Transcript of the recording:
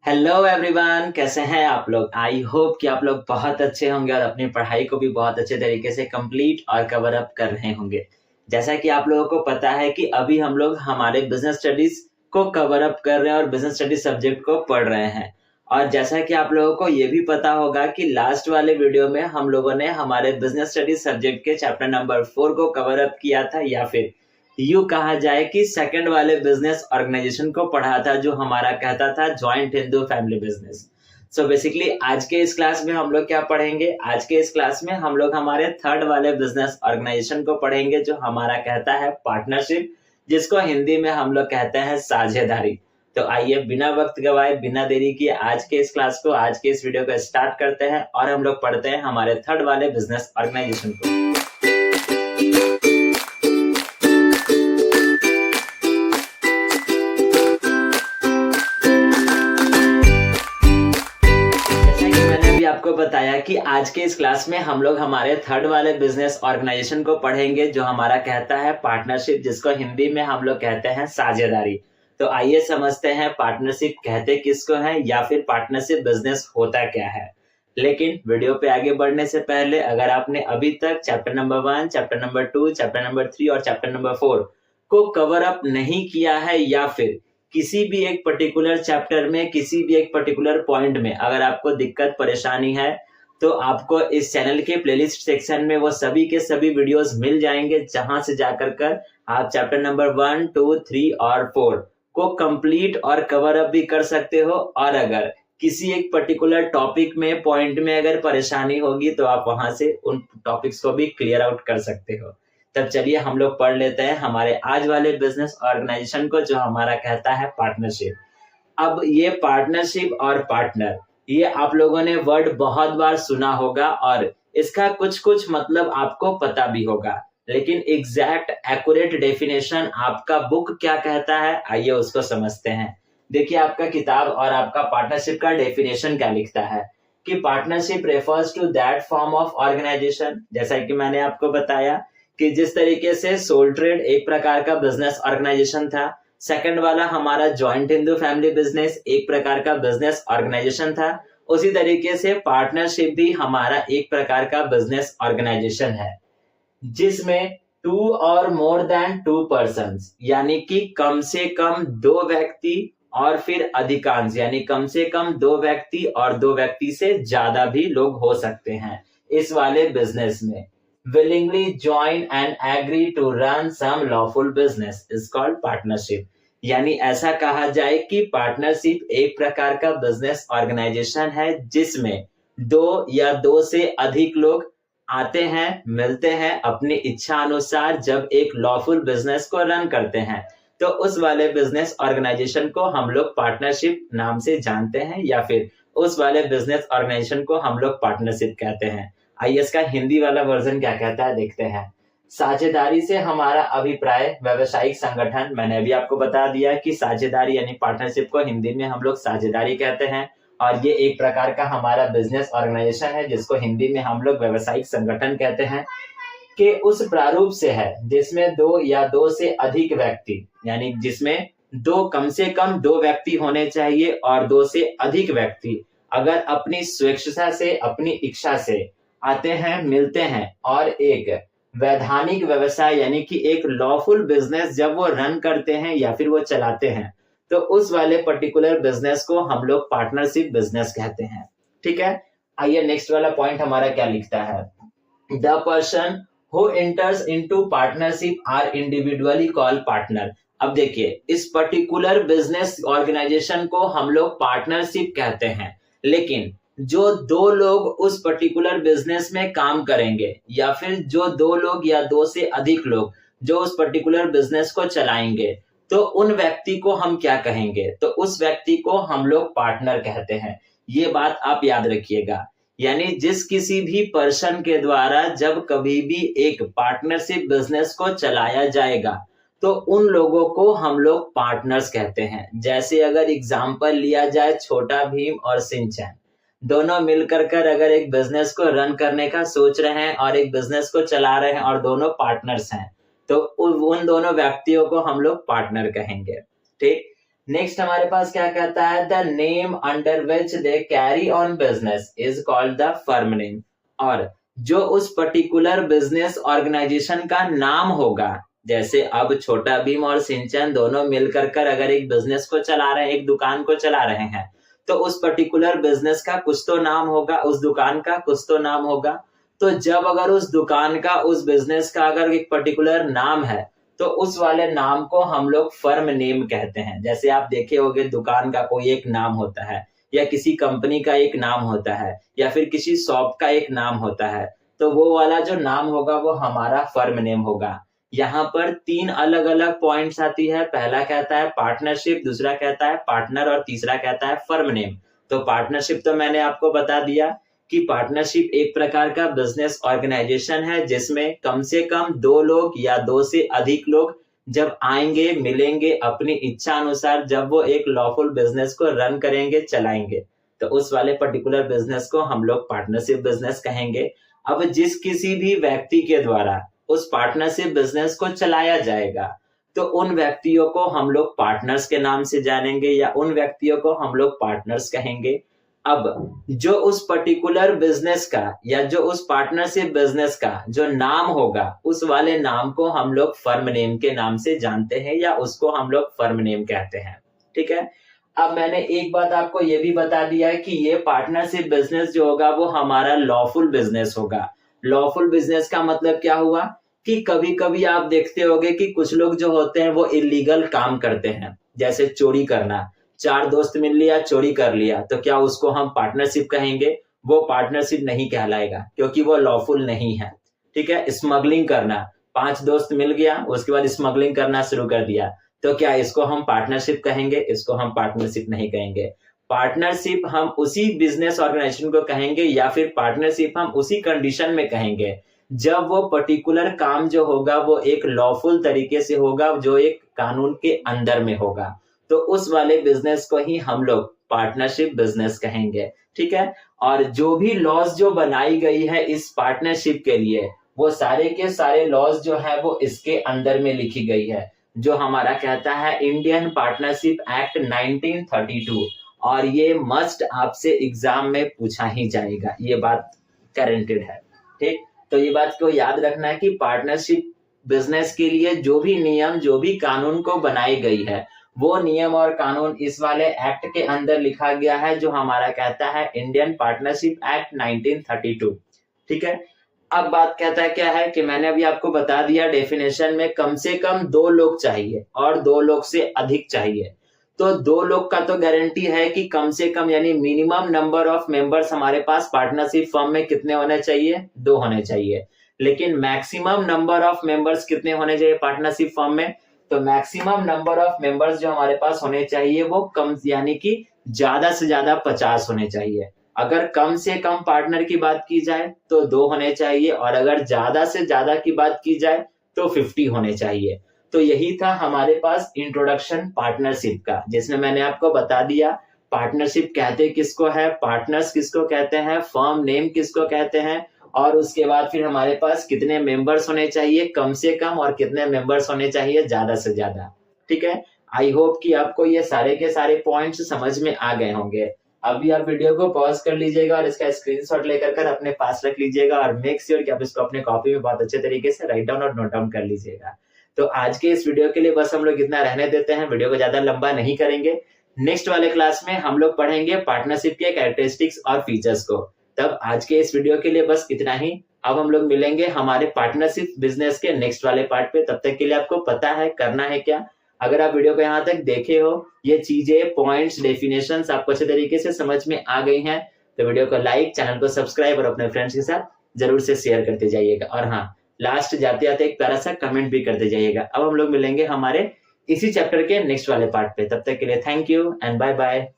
Hello everyone, कैसे हैं आप लोग। आई होप कि आप लोग बहुत अच्छे होंगे और अपनी पढ़ाई को भी बहुत अच्छे तरीके से कंप्लीट और कवर अप कर रहे होंगे। जैसा कि आप लोगों को पता है कि अभी हम लोग हमारे बिजनेस स्टडीज को कवर अप कर रहे हैं और बिजनेस स्टडीज सब्जेक्ट को पढ़ रहे हैं। और जैसा कि आप लोगों को ये भी पता होगा कि लास्ट वाले वीडियो में हम लोगों ने हमारे बिजनेस स्टडीज सब्जेक्ट के चैप्टर नंबर 4 को कवर अप किया था, या फिर यूं कहा जाए कि सेकंड वाले बिजनेस ऑर्गेनाइजेशन को पढ़ा था, जो हमारा कहता था joint Hindu family business. So basically आज के इस क्लास में हम लोग क्या पढ़ेंगे, आज के इस क्लास में हम लोग हमारे थर्ड वाले बिजनेस ऑर्गेनाइजेशन को पढ़ेंगे, जो हमारा कहता है पार्टनरशिप, जिसको हिंदी में हम लोग कहते हैं साझेदारी। तो आइए बिना वक्त गवाए, बिना देरी किए आज के इस क्लास को, आज के इस वीडियो को स्टार्ट करते हैं और हम लोग पढ़ते हैं हमारे थर्ड वाले बिजनेस ऑर्गेनाइजेशन को। आपको बताया कि आज के इस क्लास में हम लोग हमारे थर्ड वाले बिजनेस ऑर्गेनाइजेशन को पढ़ेंगे, जो हमारा कहता है पार्टनरशिप, जिसको हिंदी में हम लोग कहते हैं साझेदारी। तो आइए समझते हैं पार्टनरशिप कहते किसको है, या फिर पार्टनरशिप बिजनेस होता क्या है। लेकिन वीडियो पे आगे बढ़ने से पहले अगर आपने अभी तक chapter number 1, chapter number 2, chapter number 3 और चैप्टर नंबर 4 को कवर अप नहीं किया है, या फिर किसी भी एक पर्टिकुलर चैप्टर में किसी भी एक पर्टिकुलर पॉइंट में अगर आपको दिक्कत परेशानी है, तो आपको इस चैनल के प्लेलिस्ट सेक्शन में वो सभी के सभी वीडियोस मिल जाएंगे, जहां से जाकर कर आप चैप्टर नंबर 1, 2, 3 और 4 को कंप्लीट और कवर अप भी कर सकते हो। और अगर किसी एक पर्टिकुलर टॉपिक में पॉइंट में अगर परेशानी होगी, तो आप वहां से उन टॉपिक्स को भी क्लियर आउट कर सकते हो। तब चलिए हम लोग पढ़ लेते हैं हमारे आज वाले बिजनेस ऑर्गेनाइजेशन को, जो हमारा कहता है पार्टनरशिप। अब ये पार्टनरशिप और पार्टनर, ये आप लोगों ने वर्ड बहुत बार सुना होगा और इसका कुछ कुछ मतलब आपको पता भी होगा, लेकिन एग्जैक्ट एक्यूरेट डेफिनेशन आपका बुक क्या कहता है, आइए उसको समझते हैं। देखिए आपका किताब और आपका पार्टनरशिप का डेफिनेशन क्या लिखता है कि partnership refers to that form of organisation, जैसा कि मैंने आपको बताया कि जिस तरीके से सोल ट्रेड एक प्रकार का बिजनेस ऑर्गेनाइजेशन था, सेकंड वाला हमारा जॉइंट हिंदू फैमिली बिजनेस एक प्रकार का बिजनेस ऑर्गेनाइजेशन था, उसी तरीके से पार्टनरशिप भी हमारा एक प्रकार का बिजनेस ऑर्गेनाइजेशन है, जिसमें 2 और मोर देन 2 पर्सन्स, यानी कि कम से कम 2 व्यक्ति और फिर अधिकांश, यानी कम से कम 2 व्यक्ति और 2 व्यक्ति से ज्यादा भी लोग हो सकते हैं इस वाले बिजनेस में, willingly join and agree to run some lawful business is called partnership। यानी ऐसा कहा जाए कि पार्टनरशिप एक प्रकार का बिजनेस ऑर्गेनाइजेशन है, जिसमें 2 या 2 से अधिक लोग आते हैं, मिलते हैं अपनी इच्छा अनुसार, जब एक लॉफुल बिजनेस को रन करते हैं, तो उस वाले बिजनेस ऑर्गेनाइजेशन को हम लोग पार्टनरशिप नाम से जानते हैं, या फिर उस वाले बिजनेस ऑर्गेनाइजेशन को हम लोग पार्टनरशिप कहते हैं। आइए इसका हिंदी वाला वर्जन क्या कहता है देखते हैं। साझेदारी से हमारा अभिप्राय व्यवसायिक संगठन, मैंने अभी आपको बता दिया कि साझेदारी यानी पार्टनरशिप को हिंदी में हम लोग साझेदारी कहते हैं, और ये एक प्रकार का हमारा बिजनेस ऑर्गेनाइजेशन है, जिसको हिंदी में हम लोग व्यवसायिक संगठन कहते हैं, कि उस प्रारूप से है जिसमें 2 या 2 से अधिक व्यक्ति, यानी जिसमें 2 कम से कम 2 व्यक्ति होने चाहिए और 2 से अधिक व्यक्ति अगर अपनी स्वेच्छा से, अपनी इच्छा से आते हैं, मिलते हैं और एक वैधानिक व्यवसाय यानी कि एक लॉफुल बिजनेस जब वो रन करते हैं या फिर वो चलाते हैं, तो उस वाले पर्टिकुलर बिजनेस को हम लोग पार्टनरशिप बिजनेस कहते हैं। ठीक है, आइए नेक्स्ट वाला पॉइंट हमारा क्या लिखता है। The person who enters into partnership are individually called partner. अब देखिए इस पर्टिकुलर बिजनेस ऑर्गेनाइजेशन को हम लोग पार्टनरशिप कहते हैं, लेकिन जो 2 लोग उस पर्टिकुलर बिजनेस में काम करेंगे, या फिर जो 2 लोग या 2 से अधिक लोग जो उस पर्टिकुलर बिजनेस को चलाएंगे, तो उन व्यक्ति को हम क्या कहेंगे, तो उस व्यक्ति को हम लोग पार्टनर कहते हैं। ये बात आप याद रखिएगा, यानी जिस किसी भी पर्सन के द्वारा जब कभी भी एक पार्टनरशिप बिजनेस को चलाया जाएगा, तो उन लोगों को हम लोग पार्टनर्स कहते हैं। जैसे अगर एग्जाम्पल लिया जाए छोटा भीम और सिंचन, दोनों मिलकर कर अगर एक बिजनेस को रन करने का सोच रहे हैं और एक बिजनेस को चला रहे हैं और दोनों पार्टनर्स हैं, तो उन दोनों व्यक्तियों को हम लोग पार्टनर कहेंगे। ठीक, नेक्स्ट हमारे पास क्या कहता है, the name under which they carry on business is called the firm name. और जो उस पर्टिकुलर बिजनेस ऑर्गेनाइजेशन का नाम होगा, जैसे अब छोटा भीम और सिंचन दोनों मिलकर कर अगर एक बिजनेस को चला रहे हैं, एक दुकान को चला रहे हैं, तो उस पर्टिकुलर बिजनेस का कुछ तो नाम होगा, उस दुकान का कुछ तो नाम होगा। तो जब अगर उस दुकान का, उस बिजनेस का अगर एक पर्टिकुलर नाम है, तो उस वाले नाम को हम लोग फर्म नेम कहते हैं। जैसे आप देखे होंगे दुकान का कोई एक नाम होता है, या किसी कंपनी का एक नाम होता है, या फिर किसी शॉप का एक नाम होता है, तो वो वाला जो नाम होगा वो हमारा फर्म नेम होगा। यहाँ पर 3 अलग अलग पॉइंट्स आती है। पहला कहता है पार्टनरशिप, दूसरा कहता है पार्टनर और तीसरा कहता है फर्म नेम। तो पार्टनरशिप तो मैंने आपको बता दिया कि पार्टनरशिप एक प्रकार का बिजनेस ऑर्गेनाइजेशन है जिसमें कम से कम 2 लोग या 2 से अधिक लोग जब आएंगे, मिलेंगे, अपनी इच्छा अनुसार जब वो एक लॉफुल बिजनेस को रन करेंगे, चलाएंगे, तो उस वाले पर्टिकुलर बिजनेस को हम लोग पार्टनरशिप बिजनेस कहेंगे। अब जिस किसी भी व्यक्ति के द्वारा उस पार्टनरशिप बिजनेस को चलाया जाएगा, तो उन व्यक्तियों को हम लोग पार्टनर्स के नाम से जानेंगे, या उन व्यक्तियों को हम लोग पार्टनर्स कहेंगे। अब जो उस पर्टिकुलर बिजनेस का या जो उस पार्टनरशिप बिजनेस का जो नाम होगा, उस वाले नाम को हम लोग फर्म नेम के नाम से जानते हैं, या उसको हम लोग फर्म नेम कहते हैं। ठीक है। अब मैंने एक बात आपको ये भी बता दिया है कि ये पार्टनरशिप बिजनेस जो होगा वो हमारा लॉफुल बिजनेस होगा। लॉफुल बिजनेस का मतलब क्या हुआ कि कभी कभी आप देखते होंगे कि कुछ लोग जो होते हैं वो इलीगल काम करते हैं, जैसे चोरी करना। 4 दोस्त मिल लिया, चोरी कर लिया, तो क्या उसको हम पार्टनरशिप कहेंगे? वो पार्टनरशिप नहीं कहलाएगा, क्योंकि वो लॉफुल नहीं है। ठीक है। स्मगलिंग करना, 5 दोस्त मिल गया, उसके बाद स्मगलिंग करना शुरू कर दिया, तो क्या इसको हम पार्टनरशिप कहेंगे? इसको हम पार्टनरशिप नहीं कहेंगे। पार्टनरशिप हम उसी बिजनेस ऑर्गेनाइजेशन को कहेंगे, या फिर पार्टनरशिप हम उसी कंडीशन में कहेंगे जब वो पर्टिकुलर काम जो होगा वो एक लॉफुल तरीके से होगा, जो एक कानून के अंदर में होगा, तो उस वाले बिजनेस को ही हम लोग पार्टनरशिप बिजनेस कहेंगे। ठीक है। और जो भी लॉज जो बनाई गई है इस पार्टनरशिप के लिए, वो सारे के सारे लॉज जो है वो इसके अंदर में लिखी गई है, जो हमारा कहता है इंडियन पार्टनरशिप एक्ट 1932। और ये मस्ट आपसे एग्जाम में पूछा ही जाएगा, ये बात गारंटेड है। ठीक। तो ये बात को याद रखना है कि पार्टनरशिप बिजनेस के लिए जो भी नियम, जो भी कानून को बनाई गई है, वो नियम और कानून इस वाले एक्ट के अंदर लिखा गया है, जो हमारा कहता है इंडियन पार्टनरशिप एक्ट 1932। ठीक है। अब बात कहता है क्या है कि मैंने अभी आपको बता दिया डेफिनेशन में कम से कम 2 लोग चाहिए और 2 लोग से अधिक चाहिए। तो 2 लोग का तो गारंटी है कि कम से कम यानी मिनिमम नंबर ऑफ मेंबर्स हमारे पास पार्टनरशिप फर्म में कितने होने चाहिए? 2 होने चाहिए। लेकिन मैक्सिमम नंबर ऑफ मेंबर्स कितने होने चाहिए पार्टनरशिप फर्म में? तो मैक्सिमम नंबर ऑफ मेंबर्स जो हमारे पास होने चाहिए वो कम यानी कि ज्यादा से ज्यादा 50 होने चाहिए। अगर कम से कम पार्टनर की बात की जाए तो 2 होने चाहिए, और अगर ज्यादा से ज्यादा की बात की जाए तो 50 होने चाहिए। तो यही था हमारे पास इंट्रोडक्शन पार्टनरशिप का, जिसमें मैंने आपको बता दिया पार्टनरशिप कहते किसको है, पार्टनर्स किसको कहते हैं, फर्म नेम किसको कहते हैं, और उसके बाद फिर हमारे पास कितने मेंबर्स होने चाहिए कम से कम, और कितने मेंबर्स होने चाहिए ज्यादा से ज्यादा। ठीक है। आई होप कि आपको ये सारे के सारे पॉइंट्स समझ में आ गए होंगे। अभी आप वीडियो को पॉज कर लीजिएगा और इसका स्क्रीनशॉट लेकर कर अपने पास रख लीजिएगा, और मेक श्योर कि आप इसको अपने कॉपी में बहुत अच्छे तरीके से राइट डाउन और नोट डाउन कर लीजिएगा। तो आज के इस वीडियो के लिए बस हम लोग इतना रहने देते हैं, वीडियो को ज्यादा लंबा नहीं करेंगे। नेक्स्ट वाले क्लास में हम लोग पढ़ेंगे पार्टनरशिप के कैरेक्टरिस्टिक्स और फीचर्स को। तब आज के इस वीडियो के लिए बस इतना ही। अब हम लोग मिलेंगे हमारे पार्टनरशिप बिजनेस के नेक्स्ट वाले पार्ट पे। तब तक के लिए आपको पता है करना है क्या? अगर आप वीडियो को यहाँ तक देखे हो, ये चीजें, पॉइंट्स, डेफिनेशंस आपको अच्छे तरीके से समझ में आ गई हैं, तो वीडियो को लाइक, चैनल को सब्सक्राइब और अपने फ्रेंड्स के साथ जरूर से शेयर करते जाइएगा। और हाँ, लास्ट जाते जाते एक प्यारा सा कमेंट भी करते जाइएगा। अब हम लोग मिलेंगे हमारे इसी चैप्टर के नेक्स्ट वाले पार्ट पे। तब तक के लिए thank you and bye bye.